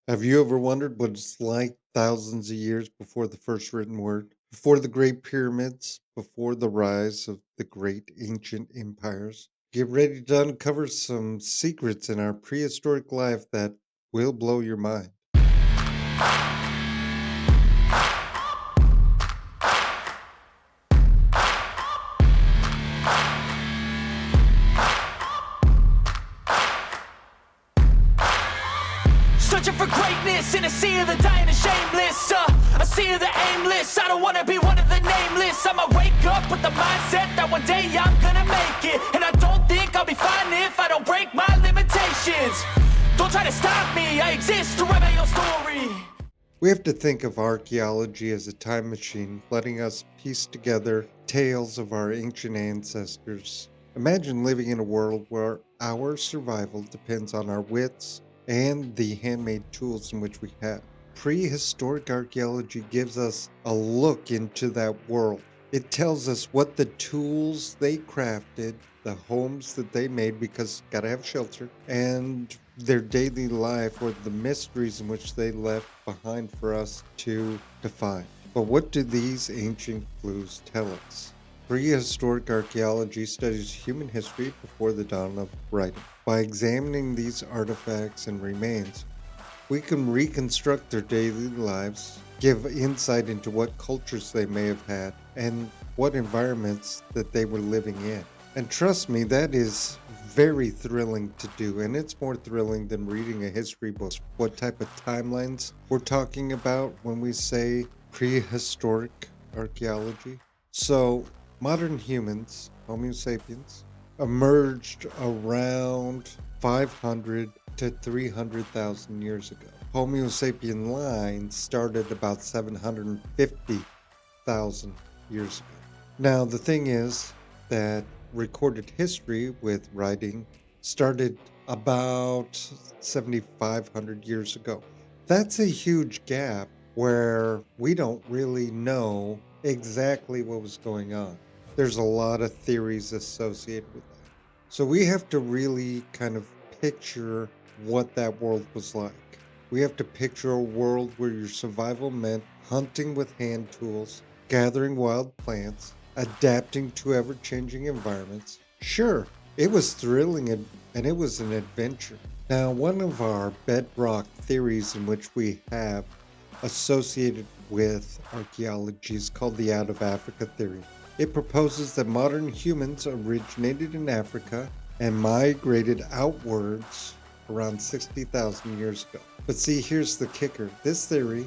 Have you ever wondered what it's like thousands of years before the first written word, before the Great Pyramids, before the rise of the great ancient empires? Get ready to uncover some secrets in our prehistoric life that will blow your mind. Searching for greatness in a sea of the dying and shameless. A sea of the aimless. I don't wanna be one of the nameless. I'ma wake up with the mindset that one day I'm gonna make it. And I don't think I'll be fine if I don't break my limitations. Don't try to stop me, I exist to write my own story. We have to think of archaeology as a time machine, letting us piece together tales of our ancient ancestors. Imagine living in a world where our survival depends on our wits and the handmade tools in which we have. Prehistoric archaeology gives us a look into that world. It tells us what the tools they crafted, the homes that they made, because gotta have shelter, and their daily life, or the mysteries in which they left behind for us to define. But what do these ancient clues tell us? Prehistoric archaeology studies human history before the dawn of writing. By examining these artifacts and remains, we can reconstruct their daily lives, give insight into what cultures they may have had, and what environments that they were living in. And trust me, that is very thrilling to do, and it's more thrilling than reading a history book. What type of timelines we're talking about when we say prehistoric archaeology? So, modern humans, Homo sapiens, emerged around 500 to 300,000 years ago. Homo sapien line started about 750,000 years ago. Now, the thing is that recorded history with writing started about 7,500 years ago. That's a huge gap where we don't really know exactly what was going on. There's a lot of theories associated with that. So we have to really kind of picture what that world was like. We have to picture a world where your survival meant hunting with hand tools, gathering wild plants, adapting to ever changing environments. Sure, it was thrilling and it was an adventure. Now, one of our bedrock theories in which we have associated with archaeology is called the out of Africa theory. It proposes that modern humans originated in Africa and migrated outwards around 60,000 years ago. But see, here's the kicker. This theory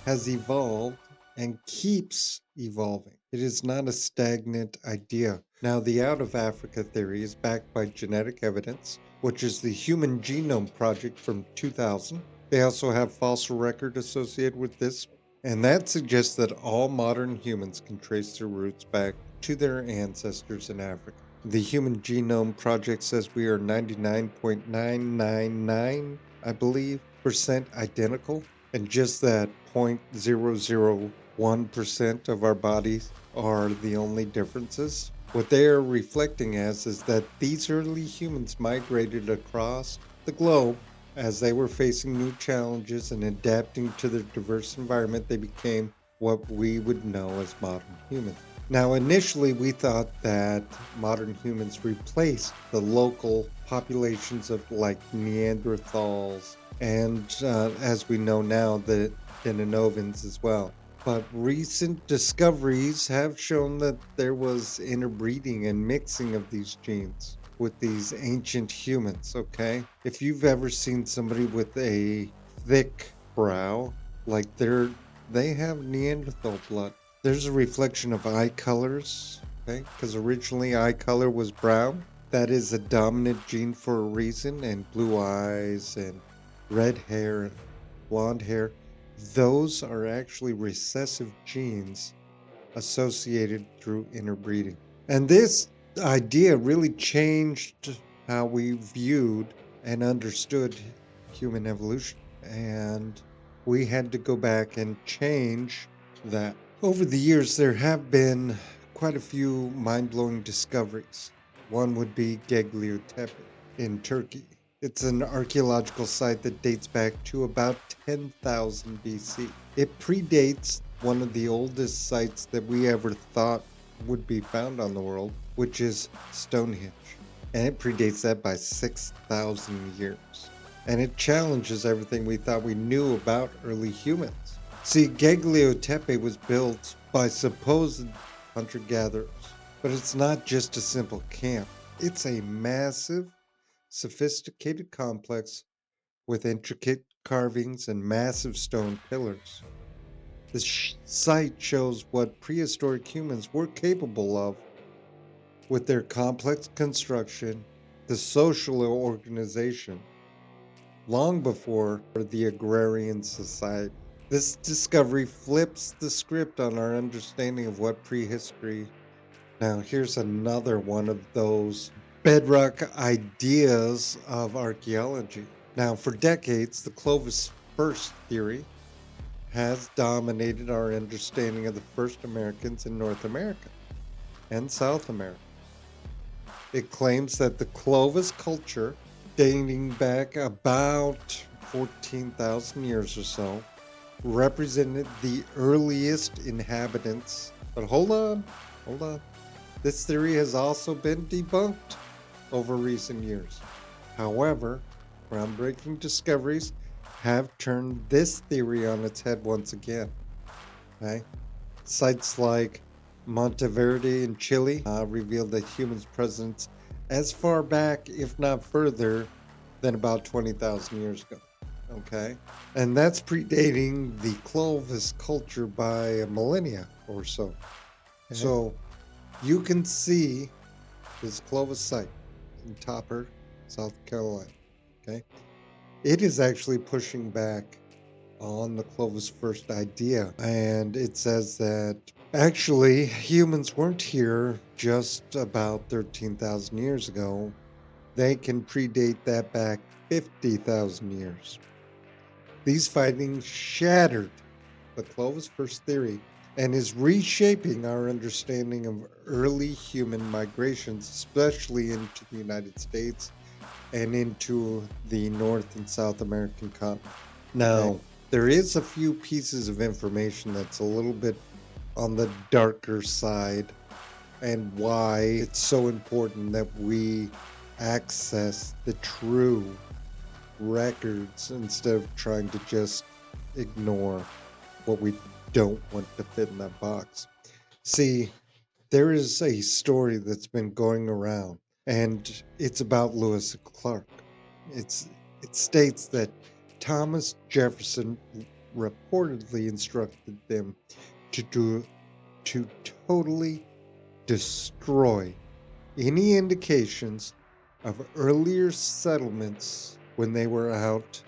has evolved and keeps evolving. It is not a stagnant idea. Now, the out of Africa theory is backed by genetic evidence, which is the Human Genome Project from 2000. They also have fossil record associated with this, and that suggests that all modern humans can trace their roots back to their ancestors in Africa. The Human Genome Project says we are 99.999, I believe, percent identical, and just that 0.001% of our bodies are the only differences. What they are reflecting as is that these early humans migrated across the globe as they were facing new challenges and adapting to their diverse environment. They became what we would know as modern humans. Now, initially, we thought that modern humans replaced the local populations of like Neanderthals and, as we know now, the Denisovans as well. But recent discoveries have shown that there was interbreeding and mixing of these genes with these ancient humans, okay? If you've ever seen somebody with a thick brow, like they have Neanderthal blood. There's a reflection of eye colors, okay? Because originally eye color was brown. That is a dominant gene for a reason, and blue eyes and red hair and blonde hair. Those are actually recessive genes associated through interbreeding. And this idea really changed how we viewed and understood human evolution. And we had to go back and change that. Over the years, there have been quite a few mind blowing discoveries. One would be Göbekli Tepe in Turkey. It's an archaeological site that dates back to about 10,000 BC. It predates one of the oldest sites that we ever thought would be found on the world, which is Stonehenge. And it predates that by 6,000 years. And it challenges everything we thought we knew about early humans. See, Göbekli Tepe was built by supposed hunter-gatherers, but it's not just a simple camp. It's a massive, sophisticated complex with intricate carvings and massive stone pillars. The site shows what prehistoric humans were capable of with their complex construction, the social organization, long before the agrarian society. This discovery flips the script on our understanding of what prehistory. Now, here's another one of those bedrock ideas of archaeology. Now, for decades, the Clovis first theory has dominated our understanding of the first Americans in North America and South America. It claims that the Clovis culture, dating back about 14,000 years or so, represented the earliest inhabitants. But hold on. This theory has also been debunked over recent years. However, groundbreaking discoveries have turned this theory on its head once again. Okay? Sites like Monteverde in Chile revealed that humans' presence as far back, if not further, than about 20,000 years ago. Okay? And that's predating the Clovis culture by a millennia or so. Okay. So you can see this Clovis site in Topper, South Carolina. Okay? It is actually pushing back on the Clovis first idea. And it says that actually humans weren't here just about 13,000 years ago. They can predate that back 50,000 years. These findings shattered the Clovis first theory and is reshaping our understanding of early human migrations, especially into the United States and into the North and South American continent. Now, there is a few pieces of information that's a little bit on the darker side, and why it's so important that we access the true records instead of trying to just ignore what we don't want to fit in that box. See, there is a story that's been going around, and it's about Lewis and Clark. It states that Thomas Jefferson reportedly instructed them to totally destroy any indications of earlier settlements when they were out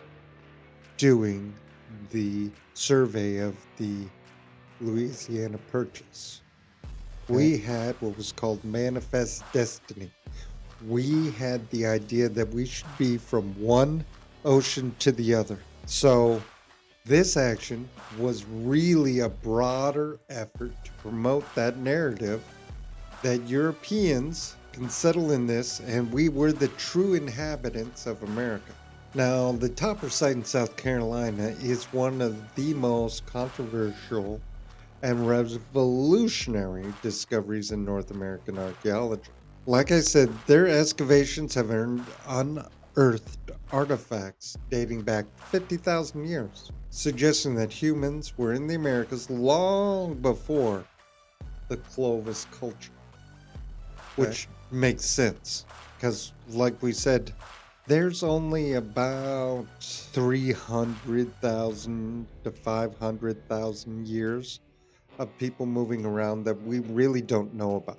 doing the survey of the Louisiana Purchase. We had what was called manifest destiny. We had the idea that we should be from one ocean to the other. So this action was really a broader effort to promote that narrative that Europeans can settle in this and we were the true inhabitants of America. Now, the Topper site in South Carolina is one of the most controversial and revolutionary discoveries in North American archaeology. Like I said, their excavations have unearthed artifacts dating back 50,000 years, suggesting that humans were in the Americas long before the Clovis culture. Which makes sense, because like we said, there's only about 300,000 to 500,000 years of people moving around that we really don't know about.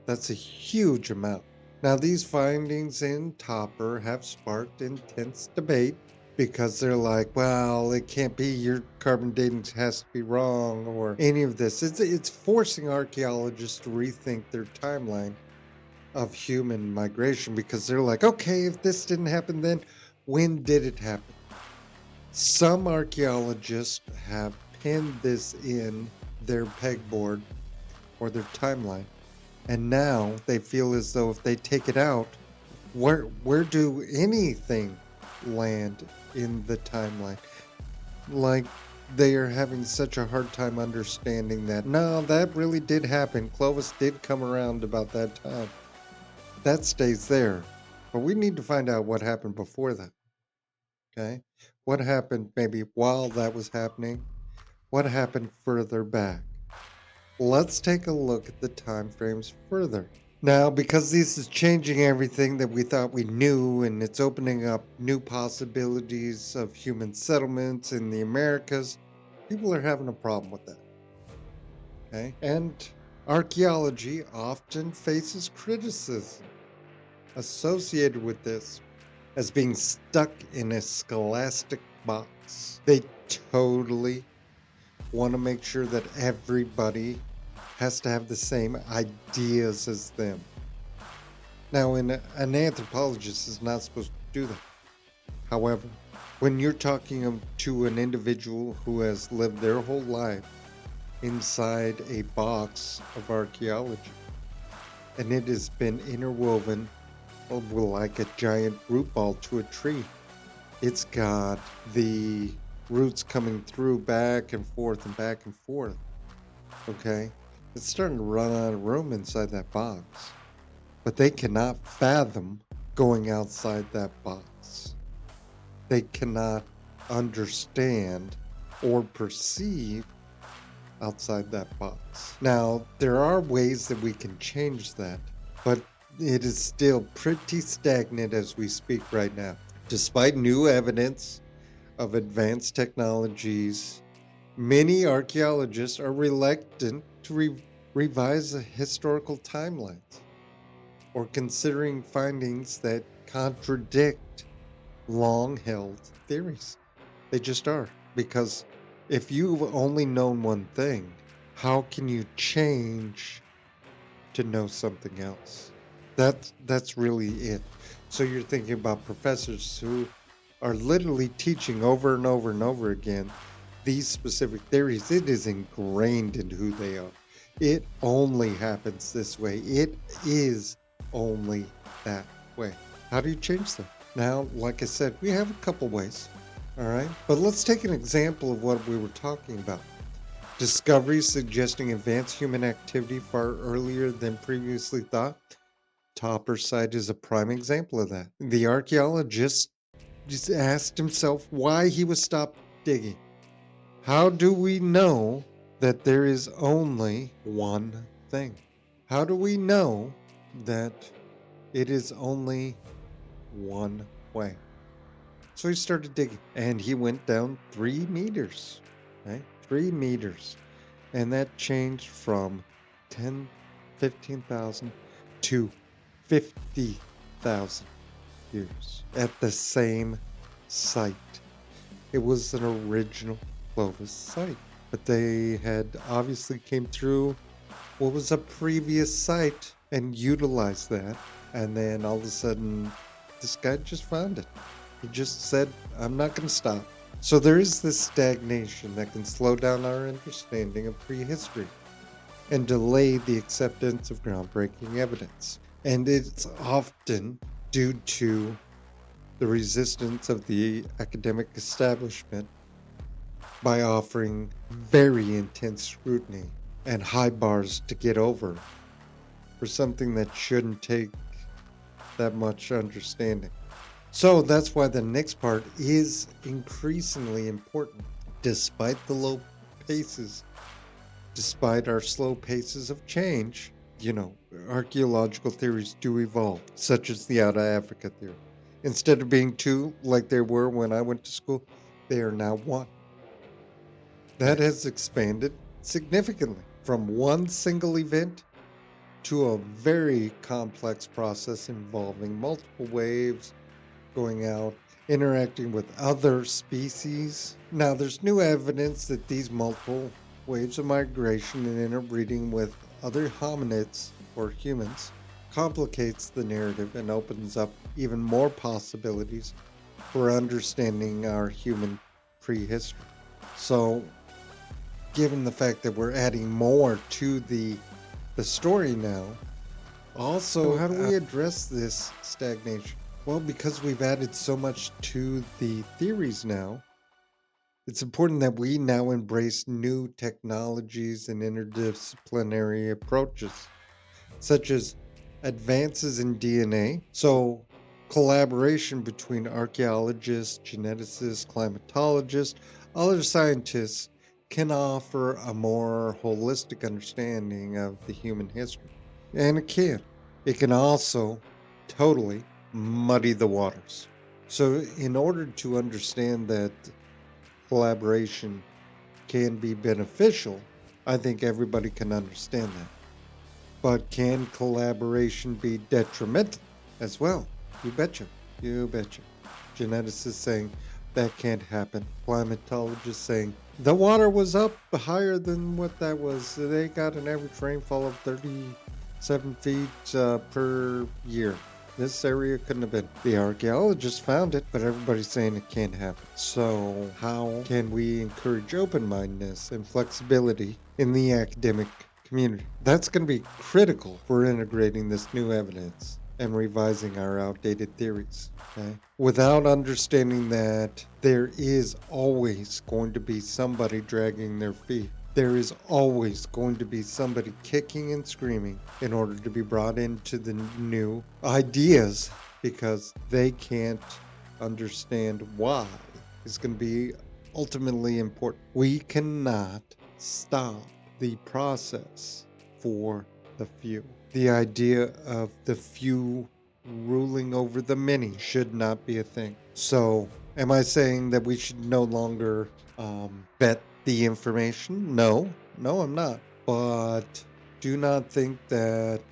That's a huge amount. Now, these findings in Topper have sparked intense debate because they're like, well, it can't be, your carbon dating has to be wrong, or any of this. It's forcing archaeologists to rethink their timeline of human migration, because they're like, okay, if this didn't happen then, when did it happen? Some archaeologists have pinned this in their pegboard or their timeline, and now they feel as though if they take it out, Where do anything land in the timeline? Like they are having such a hard time understanding that no, that really did happen. Clovis did come around about that time. That stays there. But we need to find out what happened before that. Okay? What happened maybe while that was happening? What happened further back? Let's take a look at the time frames further. Now, because this is changing everything that we thought we knew, and it's opening up new possibilities of human settlements in the Americas, people are having a problem with that. Okay? And archaeology often faces criticism associated with this as being stuck in a scholastic box. They totally want to make sure that everybody has to have the same ideas as them. Now, an anthropologist is not supposed to do that. However, when you're talking to an individual who has lived their whole life inside a box of archaeology, and it has been interwoven like a giant root ball to a tree, it's got the roots coming through back and forth and back and forth. Okay? It's starting to run out of room inside that box. But they cannot fathom going outside that box. They cannot understand or perceive outside that box. Now, there are ways that we can change that, but it is still pretty stagnant as we speak right now. Despite new evidence of advanced technologies, many archaeologists are reluctant to revise the historical timelines or considering findings that contradict long-held theories. They just are. Because if you've only known one thing, how can you change to know something else? That's really it. So you're thinking about professors who are literally teaching over and over and over again these specific theories. It is ingrained in who they are. It only happens this way. It is only that way. How do you change that? Now, like I said, we have a couple ways. All right. But let's take an example of what we were talking about. Discoveries suggesting advanced human activity far earlier than previously thought. Topper site is a prime example of that. The archaeologist just asked himself why he was stopped digging. How do we know that there is only one thing? How do we know that it is only one way? So he started digging and he went down 3 meters, right? 3 meters. And that changed from 10, 15,000 to 50,000 years at the same site. It was an original Clovis site, but they had obviously came through what was a previous site and utilized that. And then all of a sudden, this guy just found it. He just said, I'm not going to stop. So there is this stagnation that can slow down our understanding of prehistory and delay the acceptance of groundbreaking evidence. And it's often due to the resistance of the academic establishment by offering very intense scrutiny and high bars to get over for something that shouldn't take that much understanding. So that's why the next part is increasingly important. Despite the low paces, despite our slow paces of change, archaeological theories do evolve, such as the out of Africa theory. Instead of being 2 like they were when I went to school, they are now 1. That has expanded significantly from one single event to a very complex process involving multiple waves going out, interacting with other species. Now, there's new evidence that these multiple waves of migration and interbreeding with other hominids or humans complicates the narrative and opens up even more possibilities for understanding our human prehistory. So, given the fact that we're adding more to the story now, Also, how do we address this stagnation? Well, because we've added so much to the theories now, it's important that we now embrace new technologies and interdisciplinary approaches, such as advances in DNA. So, collaboration between archaeologists, geneticists, climatologists, other scientists can offer a more holistic understanding of the human history. And it can also totally muddy the waters. So, in order to understand that collaboration can be beneficial, I think everybody can understand that. But can collaboration be detrimental as well? You betcha. You betcha. Geneticists saying that can't happen. Climatologists saying the water was up higher than what that was. They got an average rainfall of 37 feet per year. This area couldn't have been. The archaeologists found it, but everybody's saying it can't happen. So, how can we encourage open mindedness and flexibility in the academic community? That's going to be critical for integrating this new evidence and revising our outdated theories. Okay? Without understanding that there is always going to be somebody dragging their feet. There is always going to be somebody kicking and screaming in order to be brought into the new ideas because they can't understand why. It's going to be ultimately important. We cannot stop the process for the few. The idea of the few ruling over the many should not be a thing. So, am I saying that we should no longer vet the information? No, I'm not. But do not think that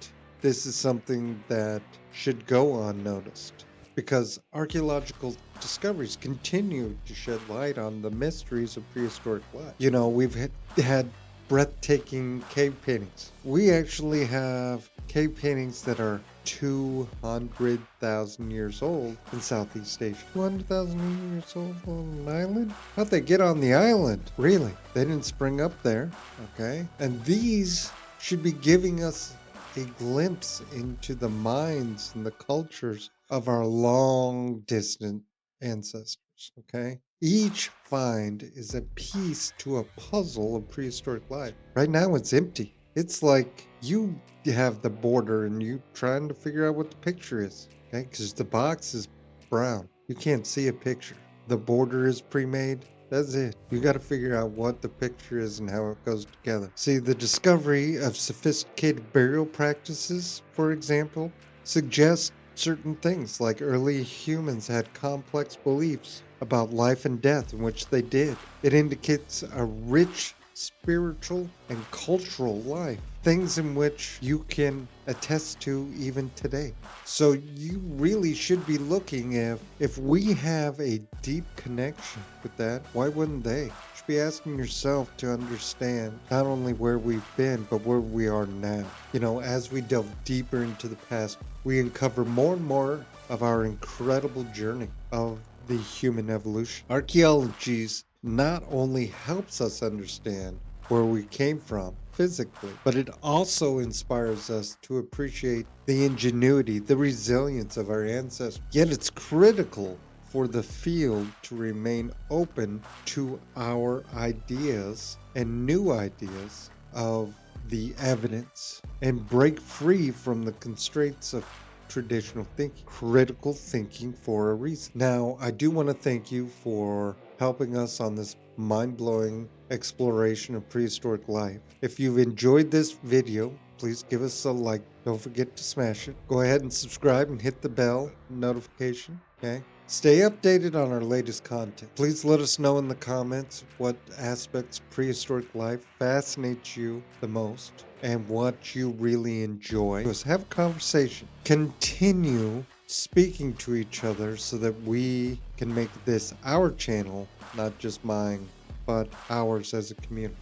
this is something that should go unnoticed because archaeological discoveries continue to shed light on the mysteries of prehistoric life. You know, we've had breathtaking cave paintings. We actually have cave paintings that are 200,000 years old in Southeast Asia. 200,000 years old on an island? How'd they get on the island? Really? They didn't spring up there, okay? And these should be giving us a glimpse into the minds and the cultures of our long distant ancestors, okay? Each find is a piece to a puzzle of prehistoric life. Right now it's empty. It's like you have the border and you trying to figure out what the picture is, okay? Because the box is brown. You can't see a picture. The border is pre-made. That's it. You got to figure out what the picture is and how it goes together. See, the discovery of sophisticated burial practices, for example, suggests certain things like early humans had complex beliefs about life and death, in which they did. It indicates a rich spiritual and cultural life, things in which you can attest to even today. So you really should be looking if we have a deep connection with that, why wouldn't they? You should be asking yourself to understand not only where we've been, but where we are now. You know, as we delve deeper into the past, we uncover more and more of our incredible journey of the human evolution. Archaeology not only helps us understand where we came from physically, but it also inspires us to appreciate the ingenuity, the resilience of our ancestors. Yet it's critical for the field to remain open to our ideas and new ideas of the evidence and break free from the constraints of traditional thinking, critical thinking for a reason. Now, I do want to thank you for helping us on this mind-blowing exploration of prehistoric life. If you've enjoyed this video, please give us a like. Don't forget to smash it. Go ahead and subscribe and hit the bell notification, okay? Stay updated on our latest content. Please let us know in the comments what aspects of prehistoric life fascinates you the most and what you really enjoy. Let's have a conversation. Continue speaking to each other so that we can make this our channel, not just mine, but ours as a community.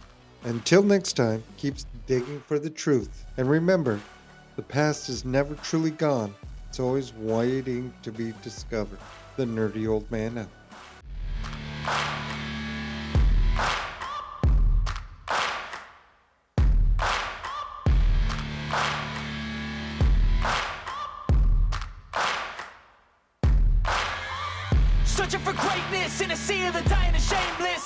Until next time, keep digging for the truth. And remember, the past is never truly gone. It's always waiting to be discovered. The Nerdy Old Man out. lightness in a sea of the dying and shameless.